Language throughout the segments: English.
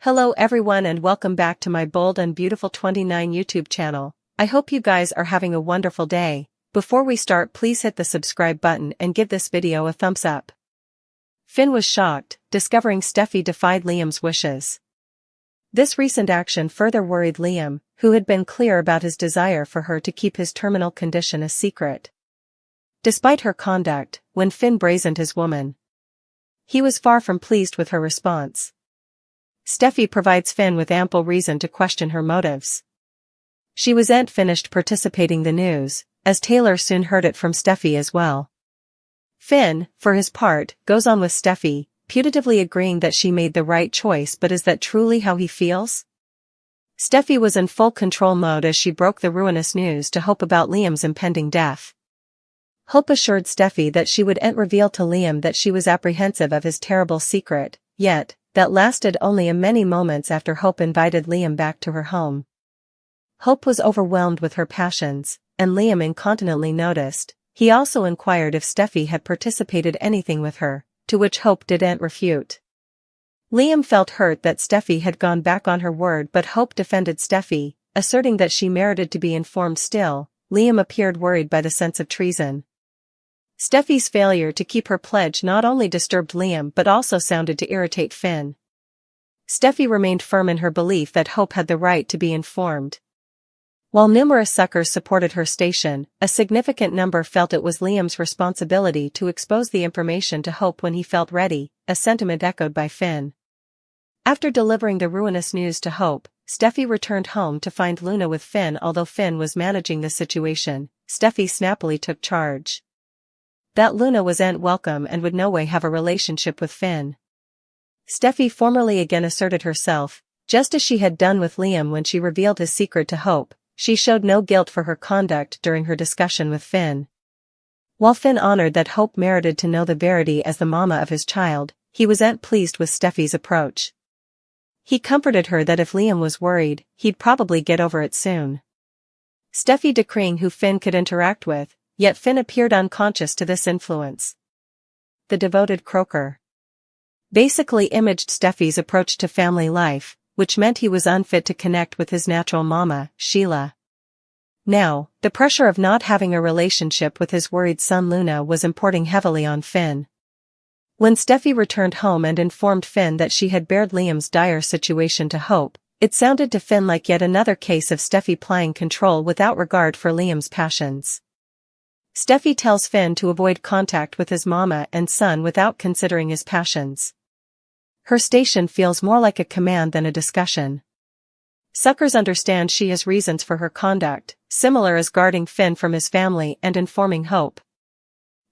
Hello everyone and welcome back to my Bold and Beautiful 29 YouTube channel. I hope you guys are having a wonderful day. Before we start, please hit the subscribe button and give this video a thumbs up. Finn was shocked, discovering Steffy defied Liam's wishes. This recent action further worried Liam, who had been clear about his desire for her to keep his terminal condition a secret. Despite her conduct, when Finn brazened his woman, he was far from pleased with her response. Steffy provides Finn with ample reason to question her motives. She wasn't finished participating the news, as Taylor soon heard it from Steffy as well. Finn, for his part, goes on with Steffy, putatively agreeing that she made the right choice, but is that truly how he feels? Steffy was in full control mode as she broke the ruinous news to Hope about Liam's impending death. Hope assured Steffy that she wouldn't reveal to Liam that she was apprehensive of his terrible secret, yet, that lasted only a many moments after Hope invited Liam back to her home. Hope was overwhelmed with her passions, and Liam incontinently noticed. He also inquired if Steffy had participated anything with her, to which Hope didn't refute. Liam felt hurt that Steffy had gone back on her word, but Hope defended Steffy, asserting that she merited to be informed still. Liam appeared worried by the sense of treason. Steffy's failure to keep her pledge not only disturbed Liam but also sounded to irritate Finn. Steffy remained firm in her belief that Hope had the right to be informed. While numerous suckers supported her station, a significant number felt it was Liam's responsibility to expose the information to Hope when he felt ready, a sentiment echoed by Finn. After delivering the ruinous news to Hope, Steffy returned home to find Luna with Finn. Although Finn was managing the situation, Steffy snappily took charge. That Luna wasn't welcome and would no way have a relationship with Finn. Steffy formally again asserted herself, just as she had done with Liam when she revealed his secret to Hope. She showed no guilt for her conduct during her discussion with Finn. While Finn honored that Hope merited to know the verity as the mama of his child, he wasn't pleased with Steffy's approach. He comforted her that if Liam was worried, he'd probably get over it soon. Steffy decreeing who Finn could interact with, yet Finn appeared unconscious to this influence. The devoted croaker basically imaged Steffy's approach to family life, which meant he was unfit to connect with his natural mama, Sheila. Now, the pressure of not having a relationship with his worried son Luna was importing heavily on Finn. When Steffy returned home and informed Finn that she had bared Liam's dire situation to Hope, it sounded to Finn like yet another case of Steffy playing control without regard for Liam's passions. Steffy tells Finn to avoid contact with his mama and son without considering his passions. Her station feels more like a command than a discussion. Suckers understand she has reasons for her conduct, similar as guarding Finn from his family and informing Hope.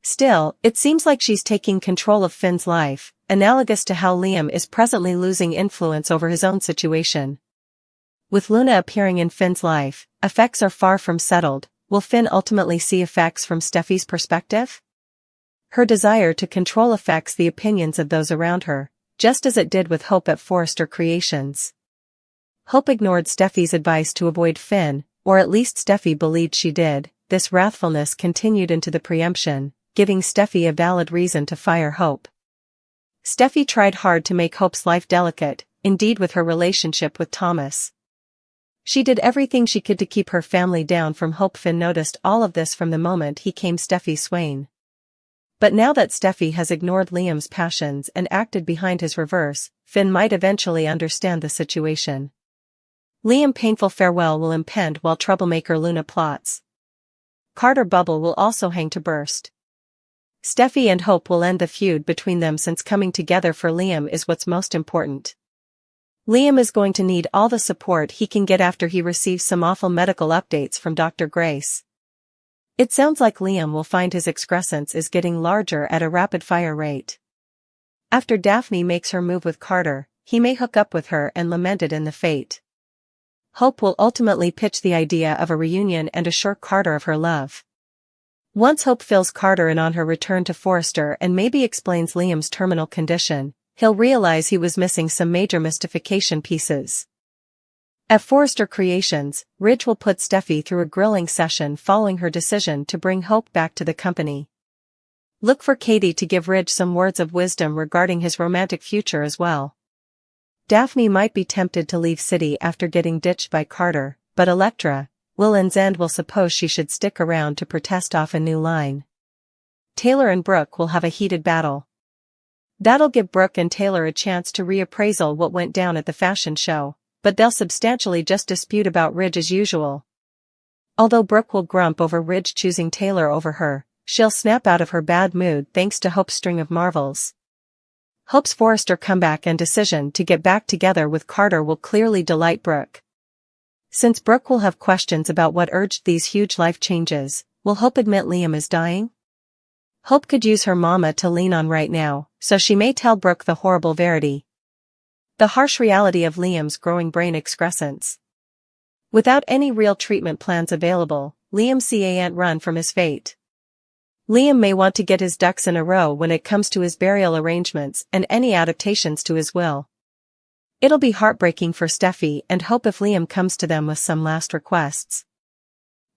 Still, it seems like she's taking control of Finn's life, analogous to how Liam is presently losing influence over his own situation. With Luna appearing in Finn's life, effects are far from settled. Will Finn ultimately see effects from Steffy's perspective? Her desire to control affects the opinions of those around her, just as it did with Hope at Forrester Creations. Hope ignored Steffy's advice to avoid Finn, or at least Steffy believed she did. This wrathfulness continued into the preemption, giving Steffy a valid reason to fire Hope. Steffy tried hard to make Hope's life delicate, indeed with her relationship with Thomas. She did everything she could to keep her family down from Hope. Finn noticed all of this from the moment he came Steffy's swain. But now that Steffy has ignored Liam's passions and acted behind his reverse, Finn might eventually understand the situation. Liam's painful farewell will impend while troublemaker Luna plots. Carter bubble will also hang to burst. Steffy and Hope will end the feud between them, since coming together for Liam is what's most important. Liam is going to need all the support he can get after he receives some awful medical updates from Dr. Grace. It sounds like Liam will find his excrescence is getting larger at a rapid-fire rate. After Daphne makes her move with Carter, he may hook up with her and lament it in the fate. Hope will ultimately pitch the idea of a reunion and assure Carter of her love. Once Hope fills Carter in on her return to Forrester and maybe explains Liam's terminal condition, he'll realize he was missing some major mystification pieces. At Forrester Creations, Ridge will put Steffy through a grilling session following her decision to bring Hope back to the company. Look for Katie to give Ridge some words of wisdom regarding his romantic future as well. Daphne might be tempted to leave city after getting ditched by Carter, but Electra, Will and Zend will suppose she should stick around to protest off a new line. Taylor and Brooke will have a heated battle. That'll give Brooke and Taylor a chance to reappraisal what went down at the fashion show, but they'll substantially just dispute about Ridge as usual. Although Brooke will grump over Ridge choosing Taylor over her, she'll snap out of her bad mood thanks to Hope's string of marvels. Hope's Forrester comeback and decision to get back together with Carter will clearly delight Brooke. Since Brooke will have questions about what urged these huge life changes, will Hope admit Liam is dying? Hope could use her mama to lean on right now, so she may tell Brooke the horrible verity. The harsh reality of Liam's growing brain excrescence. Without any real treatment plans available, Liam can't run from his fate. Liam may want to get his ducks in a row when it comes to his burial arrangements and any adaptations to his will. It'll be heartbreaking for Steffy and Hope if Liam comes to them with some last requests.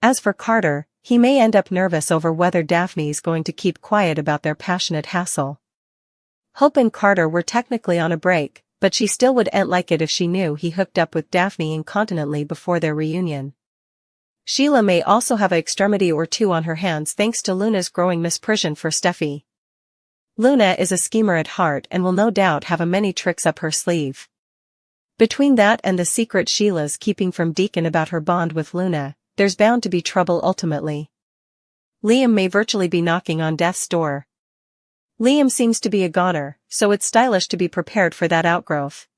As for Carter, he may end up nervous over whether Daphne's going to keep quiet about their passionate hassle. Hope and Carter were technically on a break, but she still wouldn't like it if she knew he hooked up with Daphne incontinently before their reunion. Sheila may also have an extremity or two on her hands thanks to Luna's growing misprision for Steffy. Luna is a schemer at heart and will no doubt have many tricks up her sleeve. Between that and the secret Sheila's keeping from Deacon about her bond with Luna, there's bound to be trouble ultimately. Liam may virtually be knocking on death's door. Liam seems to be a goner, so it's stylish to be prepared for that outgrowth.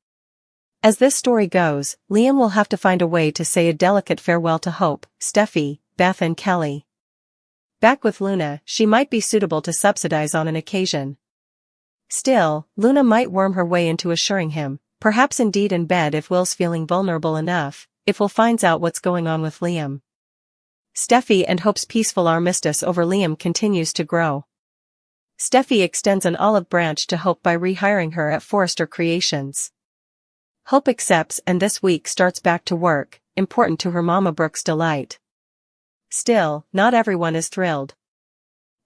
As this story goes, Liam will have to find a way to say a delicate farewell to Hope, Steffy, Beth and Kelly. Back with Luna, she might be suitable to subsidize on an occasion. Still, Luna might worm her way into assuring him, perhaps indeed in bed if Will's feeling vulnerable enough, if Will finds out what's going on with Liam. Steffy and Hope's peaceful armistice over Liam continues to grow. Steffy extends an olive branch to Hope by rehiring her at Forrester Creations. Hope accepts and this week starts back to work, important to her mama Brooke's delight. Still, not everyone is thrilled.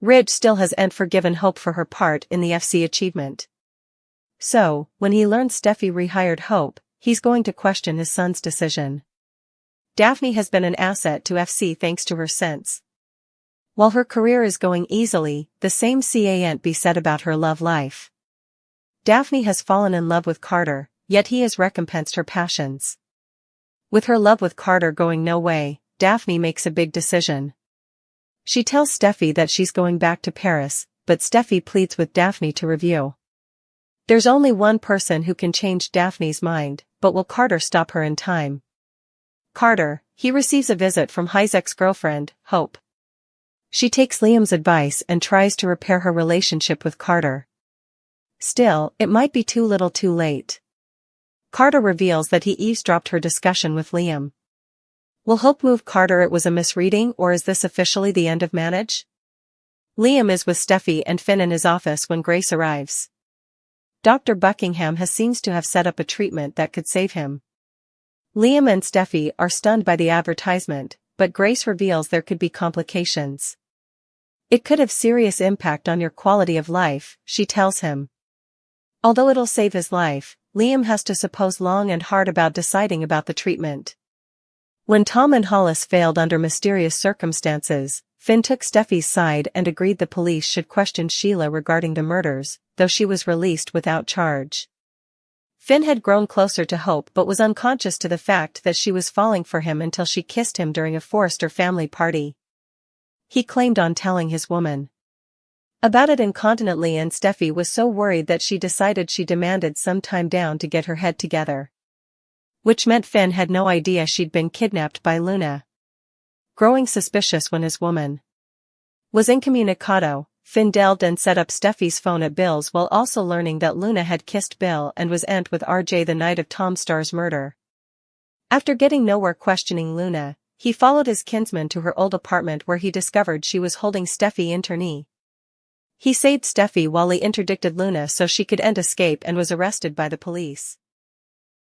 Ridge still hasn't forgiven Hope for her part in the FC achievement. So, when he learns Steffy rehired Hope, he's going to question his son's decision. Daphne has been an asset to FC thanks to her since. While her career is going easily, the same can't be said about her love life. Daphne has fallen in love with Carter, yet he has recompensed her passions. With her love with Carter going no way, Daphne makes a big decision. She tells Steffy that she's going back to Paris, but Steffy pleads with Daphne to review. There's only one person who can change Daphne's mind, but will Carter stop her in time? Carter, he receives a visit from his ex-girlfriend, Hope. She takes Liam's advice and tries to repair her relationship with Carter. Still, it might be too little too late. Carter reveals that he eavesdropped her discussion with Liam. Will Hope move Carter? It was a misreading, or is this officially the end of marriage? Liam is with Steffy and Finn in his office when Grace arrives. Dr. Buckingham seems to have set up a treatment that could save him. Liam and Steffy are stunned by the advertisement, but Grace reveals there could be complications. It could have serious impact on your quality of life, she tells him. Although it'll save his life, Liam has to suppose long and hard about deciding about the treatment. When Tom and Hollis failed under mysterious circumstances, Finn took Steffy's side and agreed the police should question Sheila regarding the murders, though she was released without charge. Finn had grown closer to Hope but was unconscious to the fact that she was falling for him until she kissed him during a Forrester family party. He claimed on telling his woman about it incontinently, and Steffy was so worried that she decided she demanded some time down to get her head together. Which meant Finn had no idea she'd been kidnapped by Luna. Growing suspicious when his woman was incommunicado, Finn delved and set up Steffy's phone at Bill's while also learning that Luna had kissed Bill and was ent with RJ the night of Tom Starr's murder. After getting nowhere questioning Luna, he followed his kinsman to her old apartment where he discovered she was holding Steffy internee. He saved Steffy while he interdicted Luna so she could escape and was arrested by the police.